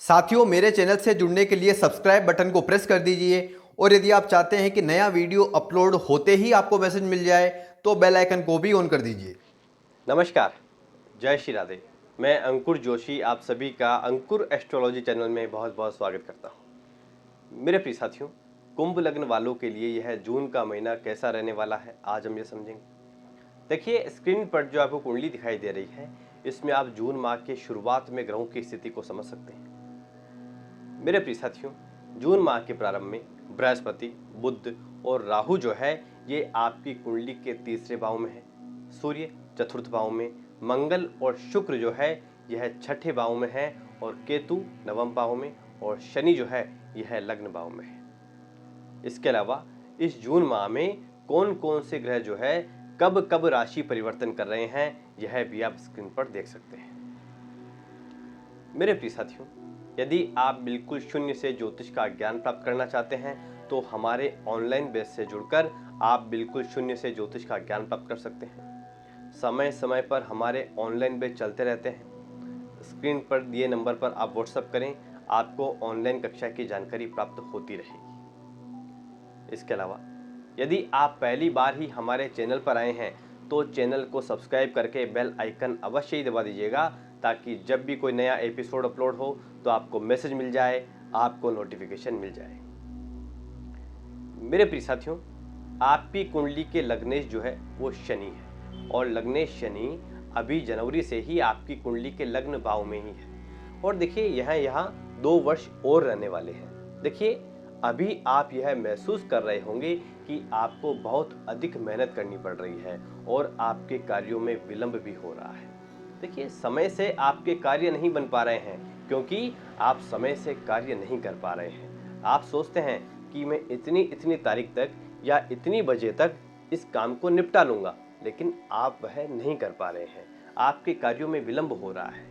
साथियों, मेरे चैनल से जुड़ने के लिए सब्सक्राइब बटन को प्रेस कर दीजिए और यदि आप चाहते हैं कि नया वीडियो अपलोड होते ही आपको मैसेज मिल जाए तो बेल आइकन को भी ऑन कर दीजिए। नमस्कार, जय श्री राधे। मैं अंकुर जोशी आप सभी का अंकुर एस्ट्रोलॉजी चैनल में बहुत बहुत स्वागत करता हूँ। मेरे प्रिय साथियों, कुंभ लग्न वालों के लिए यह जून का महीना कैसा रहने वाला है, आज हम ये समझेंगे। देखिए, स्क्रीन पर जो आपको कुंडली दिखाई दे रही है, इसमें आप जून माह के शुरुआत में ग्रहों की स्थिति को समझ सकते हैं। मेरे प्रिय साथियों, जून माह के प्रारंभ में बृहस्पति, बुध और राहु जो है ये आपकी कुंडली के तीसरे भाव में है। सूर्य चतुर्थ भाव में, मंगल और शुक्र जो है यह छठे भाव में है और केतु नवम भाव में और शनि जो है यह लग्न भाव में है। इसके अलावा इस जून माह में कौन कौन से ग्रह जो है कब कब राशि परिवर्तन कर रहे हैं, यह भी आप स्क्रीन पर देख सकते हैं। मेरे प्रिय साथियों, यदि आप बिल्कुल शून्य से ज्योतिष का ज्ञान प्राप्त करना चाहते हैं तो हमारे ऑनलाइन बेस से जुड़कर आप बिल्कुल शून्य से ज्योतिष का ज्ञान प्राप्त कर सकते हैं। समय समय पर हमारे ऑनलाइन बैच चलते रहते हैं। स्क्रीन पर दिए नंबर पर आप व्हाट्सएप करें, आपको ऑनलाइन कक्षा की जानकारी प्राप्त होती रहेगी। इसके अलावा यदि आप पहली बार ही हमारे चैनल पर आए हैं तो चैनल को सब्सक्राइब करके बेल आइकन अवश्य ही दबा दीजिएगा, ताकि जब भी कोई नया एपिसोड अपलोड हो तो आपको मैसेज मिल जाए, आपको नोटिफिकेशन मिल जाए। मेरे प्रिय साथियों, आपकी कुंडली के लग्नेश जो है वो शनि है और लग्नेश शनि अभी जनवरी से ही आपकी कुंडली के लग्न भाव में ही है। और देखिए यहाँ 2 वर्ष और रहने वाले हैं। देखिए, अभी आप यह महसूस कर रहे होंगे कि आपको बहुत अधिक मेहनत करनी पड़ रही है और आपके कार्यों में विलंब भी हो रहा है। देखिए, समय से आपके कार्य नहीं बन पा रहे हैं क्योंकि आप समय से कार्य नहीं कर पा रहे हैं। आप सोचते हैं कि मैं इतनी तारीख तक या इतनी बजे तक इस काम को निपटा लूंगा, लेकिन आप वह नहीं कर पा रहे हैं। आपके कार्यों में विलंब हो रहा है।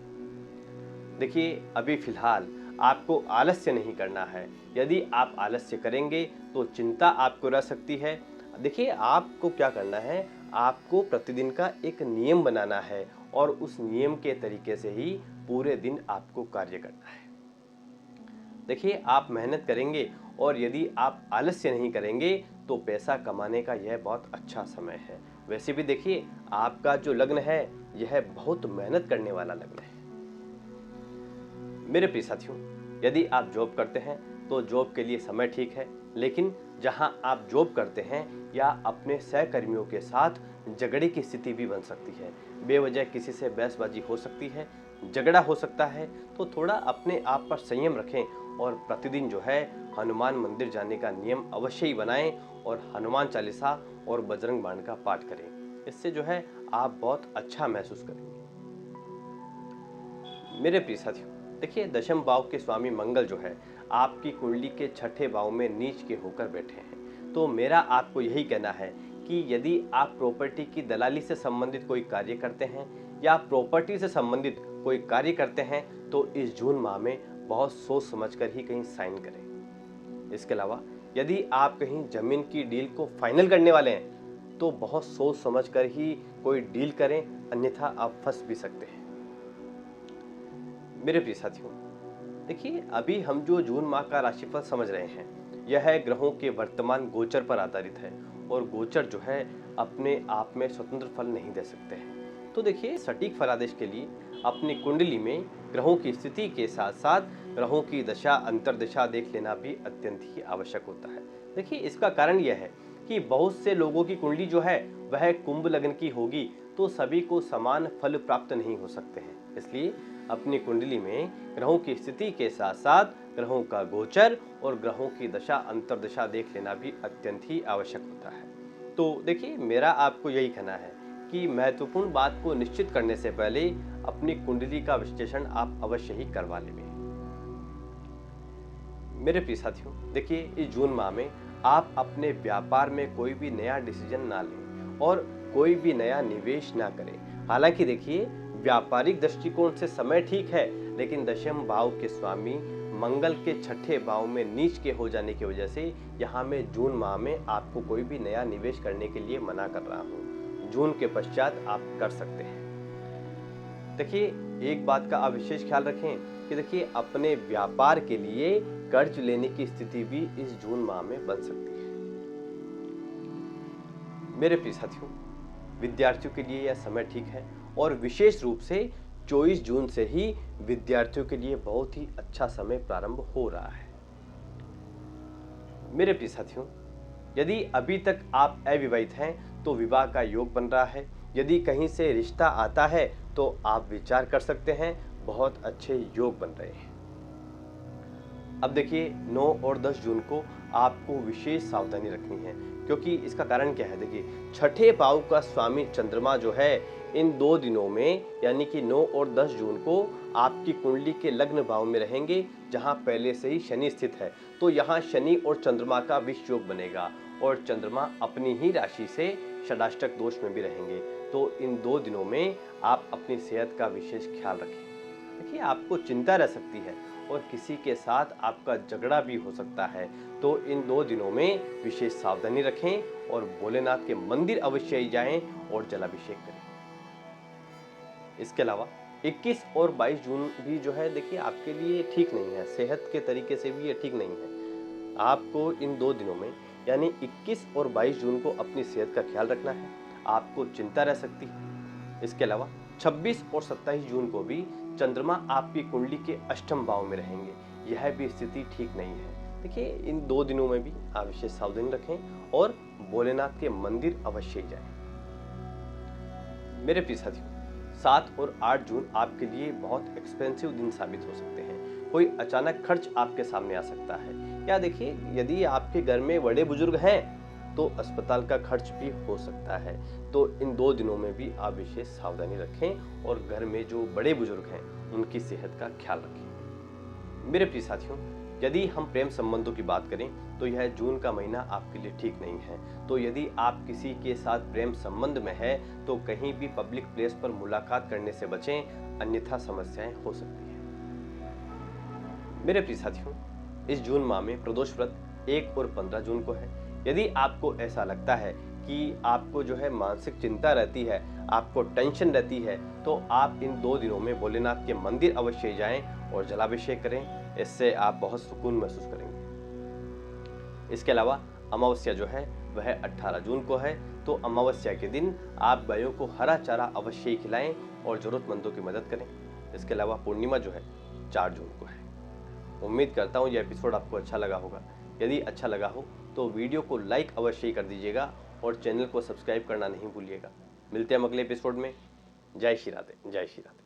देखिए, अभी फिलहाल आपको आलस्य नहीं करना है। यदि आप आलस्य करेंगे तो चिंता आपको रह सकती है। देखिए, आपको क्या करना है, आपको प्रतिदिन का एक नियम बनाना है और उस नियम के तरीके से ही पूरे दिन आपको कार्य करना है। देखिए, आप मेहनत करेंगे और यदि आप आलस्य नहीं करेंगे तो पैसा कमाने का यह बहुत अच्छा समय है। वैसे भी देखिए, आपका जो लग्न है यह बहुत मेहनत करने वाला लग्न है। मेरे प्रिय साथियों, यदि आप जॉब करते हैं तो जॉब के लिए समय ठीक है, लेकिन जहां आप जॉब करते हैं या अपने सहकर्मियों के साथ झगड़े की स्थिति भी बन सकती है। बेवजह किसी से बहसबाजी हो सकती है, झगड़ा हो सकता है। तो थोड़ा अपने आप पर संयम रखें और प्रतिदिन जो है हनुमान मंदिर जाने का नियम अवश्य ही बनाएं और हनुमान चालीसा और बजरंग बाण का पाठ करें। इससे जो है आप बहुत अच्छा महसूस करेंगे। मेरे प्रिय साथियों, देखिए, दशम भाव के स्वामी मंगल जो है आपकी कुंडली के छठे भाव में नीच के होकर बैठे हैं। तो मेरा आपको यही कहना है कि यदि आप प्रॉपर्टी की दलाली से संबंधित कोई कार्य करते हैं या प्रॉपर्टी से संबंधित कोई कार्य करते हैं तो इस जून माह में बहुत सोच समझकर ही कहीं साइन करें। इसके अलावा यदि आप कहीं जमीन की डील को फाइनल करने वाले हैं तो बहुत सोच समझकर ही कोई डील करें, अन्यथा आप फंस भी सकते हैं। मेरे प्रिय साथियों, देखिए, अभी हम जो जून माह का राशिफल समझ रहे हैं यह ग्रहों के वर्तमान गोचर पर आधारित है और गोचर जो है अपने आप में स्वतंत्र फल नहीं दे सकते हैं। तो देखिए, सटीक फलादेश के लिए अपनी कुंडली में ग्रहों की स्थिति के साथ साथ ग्रहों की दशा अंतर्दशा देख लेना भी अत्यंत ही आवश्यक होता है। देखिए, इसका कारण यह है कि बहुत से लोगों की कुंडली जो है वह कुंभ लग्न की होगी, तो सभी को समान फल प्राप्त नहीं हो सकते हैं। इसलिए अपनी कुंडली में ग्रहों की स्थिति के साथ साथ ग्रहों का गोचर और ग्रहों की दशा अंतर्दशा देख लेना भी अत्यंत ही आवश्यक होता है। तो देखिए, मेरा आपको यही कहना है कि महत्वपूर्ण बात को निश्चित करने से पहले अपनी कुंडली का विश्लेषण आप अवश्य ही करवा लें। मेरे प्रिय साथियों, देखिए, इस जून माह में आप अपने व्यापार में कोई भी नया डिसीजन ना लें और कोई भी नया निवेश ना करें। हालांकि देखिए, व्यापारिक दृष्टिकोण से समय ठीक है, लेकिन दशम भाव के स्वामी मंगल के छठे भाव में नीच के हो जाने की वजह से यहाँ मैं जून माह में आपको कोई भी नया निवेश करने के लिए मना कर रहा हूँ। जून के पश्चात आप कर सकते हैं। देखिए, एक बात का आप विशेष ख्याल रखें कि देखिए अपने व्यापार के लिए कर्ज लेने की स्थिति भी इस जून माह में बन सकती है। मेरे प्रिय साथियों, विद्यार्थियों के लिए यह समय ठीक है और विशेष रूप से 24 जून से ही विद्यार्थियों के लिए बहुत ही अच्छा समय प्रारंभ हो रहा है। मेरे प्रिय साथियों, यदि अभी तक आप अविवाहित हैं तो विवाह का योग बन रहा है। यदि कहीं से रिश्ता आता है तो आप विचार कर सकते हैं, बहुत अच्छे योग बन रहे हैं। अब देखिए 9 और 10 जून को आपको विशेष सावधानी रखनी है, क्योंकि इसका कारण क्या है। देखिए छठे भाव का स्वामी चंद्रमा जो है इन 2 दिनों में यानी कि 9 और 10 जून को आपकी कुंडली के लग्न भाव में रहेंगे, जहां पहले से ही शनि स्थित है। तो यहाँ शनि और चंद्रमा का विष योग बनेगा और चंद्रमा अपनी ही राशि से षडाष्टक दोष में भी रहेंगे। तो इन 2 दिनों में आप अपनी सेहत का विशेष ख्याल रखें। देखिए आपको चिंता रह सकती है और किसी के साथ आपका झगड़ा भी हो सकता है। तो इन 2 दिनों में विशेष सावधानी रखें और भोलेनाथ के मंदिर अवश्य ही जाएं और जलाभिषेक करें। इसके अलावा 21 और 22 जून भी जो है देखिए आपके लिए ठीक नहीं है, सेहत के तरीके से भी ये ठीक नहीं है। आपको इन 2 दिनों में यानी 21 और 22 जून को अपनी सेहत का ख्याल रखना है, आपको चिंता रह सकती है। इसके अलावा 26 और 27 जून को भी चंद्रमा आपकी कुंडली के अष्टम भाव में रहेंगे, यह भी स्थिति ठीक नहीं है। देखिए इन 2 दिनों में भी आप विशेष सावधानी रखें और भोलेनाथ के मंदिर अवश्य जाएं। मेरे प्रिय साथियों, 7 और 8 जून आपके लिए बहुत एक्सपेंसिव दिन साबित हो सकते हैं। कोई अचानक खर्च आपके सामने आ सकता है। या देखिए यदि आपके घर में बड़े बुजुर्ग हैं तो अस्पताल का खर्च भी हो सकता है। तो इन 2 दिनों में भी आप विशेष सावधानी रखें और घर में जो बड़े बुजुर्ग हैं उनकी सेहत का ख्याल रखें। मेरे प्रिय साथियों, यदि हम प्रेम संबंधों की बात करें तो यह जून का महीना आपके लिए ठीक नहीं है। तो यदि आप किसी के साथ प्रेम संबंध में है तो कहीं भी पब्लिक प्लेस पर मुलाकात करने से बचें, अन्यथा समस्याएं हो सकती हैं। मेरे प्रिय साथियों, इस जून माह में प्रदोष व्रत 1 और 15 जून को है। यदि आपको ऐसा लगता है कि आपको जो है मानसिक चिंता रहती है, आपको टेंशन रहती है, तो आप इन 2 दिनों में भोलेनाथ के मंदिर अवश्य जाएं और जलाभिषेक करें। इससे आप बहुत सुकून महसूस करेंगे। इसके अलावा अमावस्या जो है वह 18 जून को है। तो अमावस्या के दिन आप गायों को हरा चारा अवश्य ही खिलाएं और जरूरतमंदों की मदद करें। इसके अलावा पूर्णिमा जो है 4 जून को है। उम्मीद करता हूँ यह एपिसोड आपको अच्छा लगा होगा। यदि अच्छा लगा हो तो वीडियो को लाइक अवश्य ही कर दीजिएगा और चैनल को सब्सक्राइब करना नहीं भूलिएगा। मिलते हैं अगले एपिसोड में। जय श्री राधे, जय श्री राधे।